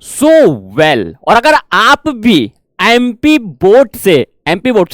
So well. और अगर आप भी एमपी बोर्ड से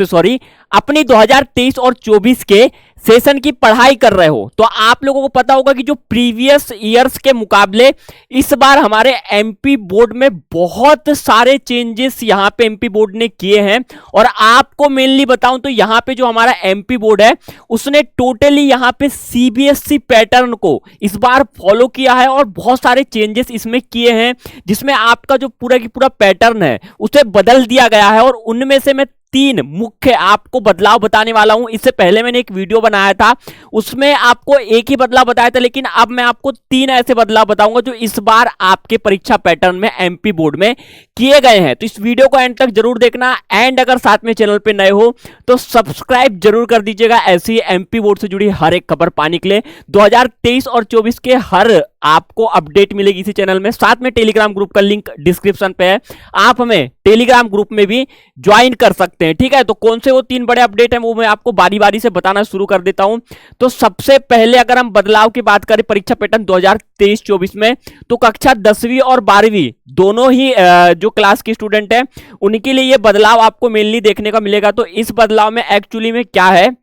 सॉरी अपनी 2023 और 24 के सेशन की पढ़ाई कर रहे हो तो आप लोगों को पता होगा कि जो प्रीवियस ईयर्स के मुकाबले इस बार हमारे एमपी बोर्ड में बहुत सारे चेंजेस यहां पे एमपी बोर्ड ने किए हैं। और आपको मेनली बताऊं तो यहां पे जो हमारा एमपी बोर्ड है उसने टोटली यहां पे सीबीएसई पैटर्न को इस बार फॉलो किया है और बहुत सारे चेंजेस इसमें किए हैं, जिसमें आपका जो पूरा की पूरा पैटर्न है उसे बदल दिया गया है। और उनमें से मैं 3 मुख्य आपको बदलाव बताने वाला हूं। इससे पहले मैंने एक वीडियो बनाया था उसमें आपको एक ही बदलाव बताया था, लेकिन अब मैं आपको 3 ऐसे बदलाव बताऊंगा जो इस बार आपके परीक्षा पैटर्न में एमपी बोर्ड में किए गए हैं। तो इस वीडियो को एंड तक जरूर देखना। एंड अगर साथ में चैनल पे नए हो तो सब्सक्राइब जरूर कर दीजिएगा ऐसी एमपी बोर्ड से जुड़ी हर एक खबर पाने के लिए। 2023 और 24 के हर आपको अपडेट मिलेगी इसी चैनल में। साथ में टेलीग्राम ग्रुप का लिंक डिस्क्रिप्शन पे है, आप हमें टेलीग्राम ग्रुप में भी ज्वाइन कर सकते हैं। ठीक है, तो कौन से वो 3 बड़े अपडेट हैं वो मैं आपको बारी बारी से बताना शुरू कर देता हूं। तो सबसे पहले अगर हम बदलाव की बात करें परीक्षा पैटर्न 2023-24 में, तो कक्षा 10वीं और 12वीं दोनों ही जो क्लास के स्टूडेंट हैं उनके लिए ये बदलाव आपको मेनली देखने का मिलेगा। तो इस बदलाव में एक्चुअली में क्या है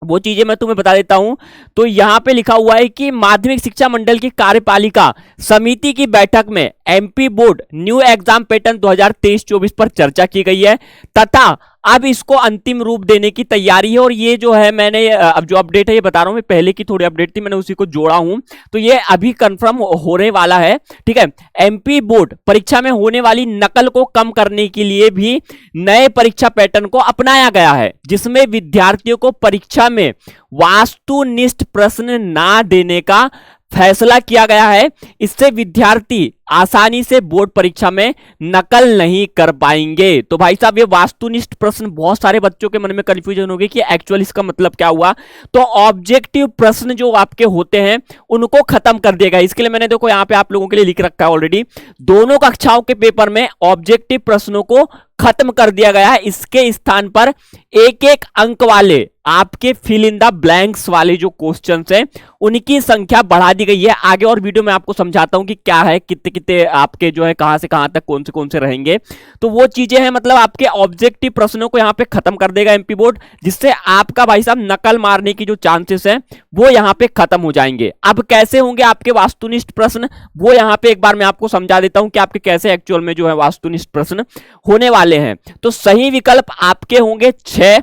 वो चीजें मैं तुम्हें बता देता हूं। तो यहां पे लिखा हुआ है कि माध्यमिक शिक्षा मंडल की कार्यपालिका समिति की बैठक में MP board new exam pattern 2023-24 पर चर्चा की गई है तथा अब इसको अंतिम रूप देने की तैयारी है। और ये जो है मैंने अब जो अपडेट है ये बता रहा हूं, मैं पहले की थोड़ी अपडेट थी मैंने उसी को जोड़ा हूं, तो ये अभी कंफर्म होने वाला है। ठीक है, एमपी बोर्ड परीक्षा में होने वाली नकल को कम करने के लिए भी नए परीक्षा पैटर्न को अपनाया गया है, जिसमें विद्यार्थियों को परीक्षा में वास्तुनिष्ठ प्रश्न ना देने का फैसला किया गया है। इससे विद्यार्थी आसानी से बोर्ड परीक्षा में नकल नहीं कर पाएंगे। तो भाई साहब ये वास्तुनिष्ठ प्रश्न, बहुत सारे बच्चों के मन में कंफ्यूजन होगी कि एक्चुअल इसका मतलब क्या हुआ। तो ऑब्जेक्टिव प्रश्न जो आपके होते हैं उनको खत्म कर दिया गया। इसके लिए मैंने देखो यहाँ पे आप लोगों के लिए लिख रखा है ऑलरेडी, दोनों कक्षाओं के पेपर में ऑब्जेक्टिव प्रश्नों को खत्म कर दिया गया है। इसके स्थान पर एक एक अंक वाले आपके फिल इन द ब्लैंक्स वाले जो क्वेश्चंस हैं उनकी संख्या बढ़ा दी गई है। आगे और वीडियो में आपको समझाता हूं कि क्या है, कितने कितने आपके जो है कहां से कहां तक कौन से रहेंगे। तो वो चीजें हैं, मतलब आपके ऑब्जेक्टिव प्रश्नों को यहां पे खत्म कर देगा एमपी बोर्ड, जिससे आपका भाई साहब नकल मारने की जो चांसेस हैं वो यहां पे खत्म हो जाएंगे। अब कैसे होंगे आपके वास्तुनिष्ठ प्रश्न वो यहां पे एक बार मैं आपको समझा देता हूं कि आपके कैसे एक्चुअल में जो है वास्तुनिष्ठ प्रश्न होने वाले हैं। तो सही विकल्प आपके होंगे 6,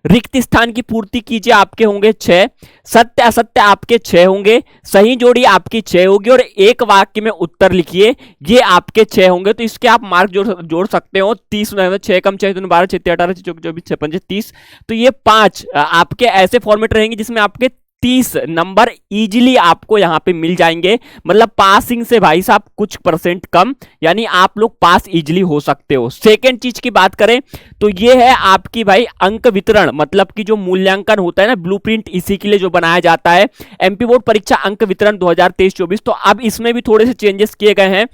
रिक्त स्थान की पूर्ति कीजिए आपके होंगे 6, सत्य असत्य आपके 6 होंगे, सही जोड़ी आपकी 6 होगी और एक वाक्य में उत्तर लिखिए ये आपके 6 होंगे। तो इसके आप मार्क जोड़ सकते हो 30, 6 कम 6 12 6 18 6 24 6 5 30। तो ये 5 आपके ऐसे फॉर्मेट रहेंगे जिसमें आपके 30 नंबर इजीली आपको यहां पे मिल जाएंगे। मतलब पासिंग से भाई साहब कुछ % कम, यानी आप लोग पास इजीली हो सकते हो। सेकेंड चीज की बात करें तो ये है आपकी भाई अंक वितरण, मतलब कि जो मूल्यांकन होता है ना ब्लूप्रिंट, इसी के लिए जो बनाया जाता है एमपी बोर्ड परीक्षा अंक वितरण 2023-24। तो अब इसमें भी थोड़े से चेंजेस किए गए हैं।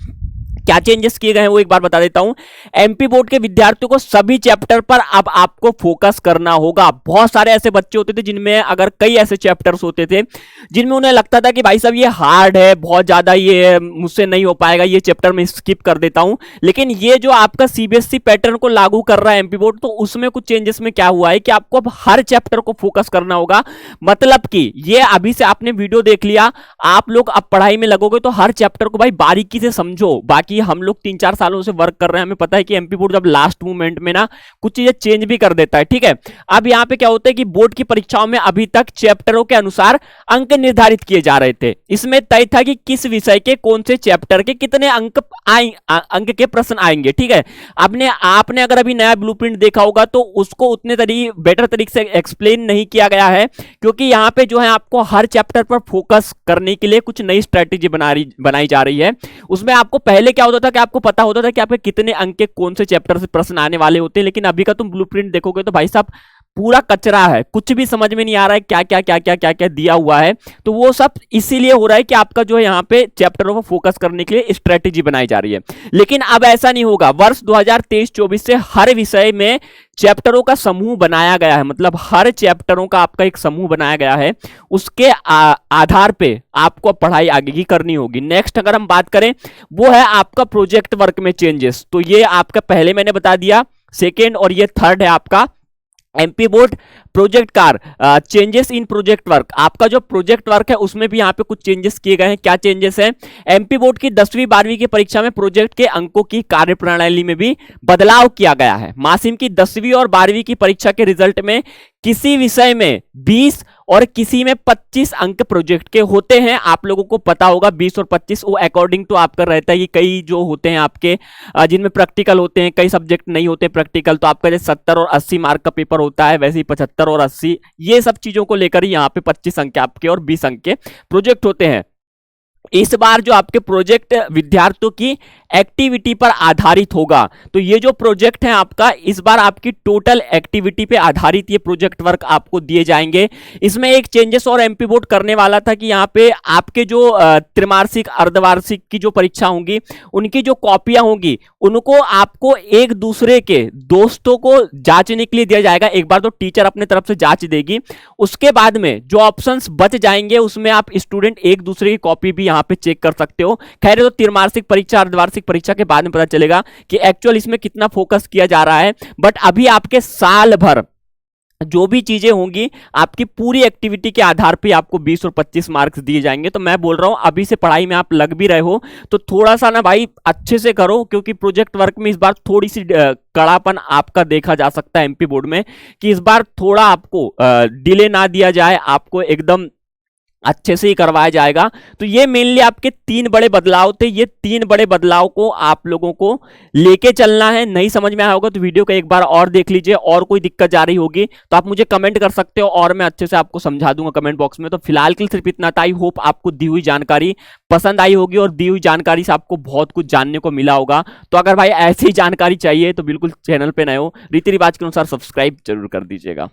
क्या चेंजेस किए गए हैं वो एक बार बता देता हूं। एमपी बोर्ड के विद्यार्थियों को सभी चैप्टर पर अब आपको फोकस करना होगा। बहुत सारे ऐसे बच्चे होते थे जिनमें अगर कई ऐसे चैप्टर्स होते थे जिनमें उन्हें लगता था कि भाई साहब ये हार्ड है, बहुत ज्यादा ये मुझसे नहीं हो पाएगा, ये चैप्टर में स्किप कर देता हूं। लेकिन ये जो आपका सीबीएसई पैटर्न को लागू कर रहा है एमपी बोर्ड, तो उसमें कुछ चेंजेस में क्या हुआ है कि आपको अब हर चैप्टर को फोकस करना होगा। मतलब कि ये अभी से आपने वीडियो देख लिया, आप लोग अब पढ़ाई में लगोगे तो हर चैप्टर को भाई बारीकी से समझो। बाकी हम लोग 3-4 सालों से वर्क कर रहे हैं, हमें पता है कि एमपी बोर्ड जब लास्ट मोमेंट में ना कुछ चीजें चेंज भी कर देता है। ठीक है, अब यहां पे क्या होता है कि बोर्ड की परीक्षाओं में अभी तक चैप्टरों के अनुसार अंक निर्धारित किए जा रहे थे। इसमें तय था कि किस विषय के कौन से चैप्टर के कितने अंक के प्रश्न आएंगे। ठीक है, आपने अगर अभी नया ब्लूप्रिंट देखा होगा तो उसको उतने बेटर तरीके से एक्सप्लेन नहीं किया गया है, क्योंकि यहां पे जो है आपको हर चैप्टर पर फोकस करने के लिए कुछ नई स्ट्रेटेजी बनाई जा रही है। उसमें आपको पहले क्या होता था कि आपको पता होता था कि आपके कितने अंक के कौन से चैप्टर से प्रश्न आने वाले होते हैं, लेकिन अभी का तुम ब्लूप्रिंट देखोगे तो भाई साहब पूरा कचरा है, कुछ भी समझ में नहीं आ रहा है क्या क्या क्या क्या क्या क्या दिया हुआ है। तो वो सब इसीलिए हो रहा है कि आपका जो है यहाँ पे चैप्टरों पर फोकस करने के लिए स्ट्रेटेजी बनाई जा रही है। लेकिन अब ऐसा नहीं होगा, वर्ष 2023-24 से हर विषय में चैप्टरों का समूह बनाया गया है, मतलब हर चैप्टरों का आपका एक समूह बनाया गया है, उसके आधार पे आपको पढ़ाई आगे की करनी होगी। नेक्स्ट अगर हम बात करें वो है आपका प्रोजेक्ट वर्क में चेंजेस। तो ये आपका पहले मैंने बता दिया, सेकेंड और ये थर्ड है आपका MP board project car changes in project work. आपका जो प्रोजेक्ट वर्क है उसमें भी यहाँ पे कुछ चेंजेस किए गए हैं। क्या चेंजेस हैं? एमपी बोर्ड की 10वीं 12वीं की परीक्षा में प्रोजेक्ट के अंकों की कार्यप्रणाली में भी बदलाव किया गया है। मासिम की 10वीं और 12वीं की परीक्षा के रिजल्ट में किसी विषय में 20 और किसी में 25 अंक प्रोजेक्ट के होते हैं। आप लोगों को पता होगा 20 और 25 वो अकॉर्डिंग टू आपका रहता है कि कई जो होते हैं आपके जिनमें प्रैक्टिकल होते हैं, कई सब्जेक्ट नहीं होते प्रैक्टिकल, तो आपका जैसे 70 और 80 मार्क का पेपर होता है, वैसे ही 75 और 80 ये सब चीजों को लेकर ही यहाँ पे 25 अंक आपके और 20 अंक के प्रोजेक्ट होते हैं। इस बार जो आपके प्रोजेक्ट विद्यार्थियों की एक्टिविटी पर आधारित होगा। तो ये जो प्रोजेक्ट है आपका इस बार आपकी टोटल एक्टिविटी पे आधारित ये प्रोजेक्ट वर्क आपको दिए जाएंगे। इसमें एक चेंजेस और एमपी बोर्ड करने वाला था कि यहाँ पे आपके जो त्रिमासिक अर्धवार्षिक की जो परीक्षा होंगी उनकी जो कॉपियां होंगी उनको आपको एक दूसरे के दोस्तों को जांचने के लिए दिया जाएगा। एक बार तो टीचर अपने तरफ से जांच देगी, उसके बाद में जो ऑप्शंस बच जाएंगे उसमें आप स्टूडेंट एक दूसरे की कॉपी भी यहाँ पे चेक कर सकते हो। खैर तो त्रिमासिक परीक्षा अर्धवार्षिक परीक्षा के बाद में पता चलेगा कि एक्चुअल इसमें कितना फोकस किया जा रहा है। बट अभी आपके साल भर जो भी चीजें होंगी आपकी पूरी एक्टिविटी के आधार पे आपको 20 और 25 मार्क्स दिए जाएंगे। तो मैं बोल रहा हूं अभी से पढ़ाई में आप लग भी रहे हो तो थोड़ा सा ना भाई अच्छे से करो, क्योंकि प्रोजेक्ट वर्क में इस बार थोड़ी सी कड़ापन आपका देखा जा सकता है एमपी बोर्ड में, कि इस बार थोड़ा आपको डिले ना दिया जाए, आपको एकदम अच्छे से ही करवाया जाएगा। तो ये मेनली आपके 3 बड़े बदलाव थे। ये 3 बड़े बदलाव को आप लोगों को लेके चलना है। नहीं समझ में आया होगा तो वीडियो को एक बार और देख लीजिए, और कोई दिक्कत जा रही होगी तो आप मुझे कमेंट कर सकते हो और मैं अच्छे से आपको समझा दूंगा कमेंट बॉक्स में। तो फिलहाल के लिए सिर्फ इतना था। आई होप आपको दी हुई जानकारी पसंद आई होगी और दी हुई जानकारी से आपको बहुत कुछ जानने को मिला होगा। तो अगर भाई ऐसी जानकारी चाहिए तो बिल्कुल चैनल पे नए हो रीति रिवाज के अनुसार सब्सक्राइब जरूर कर दीजिएगा।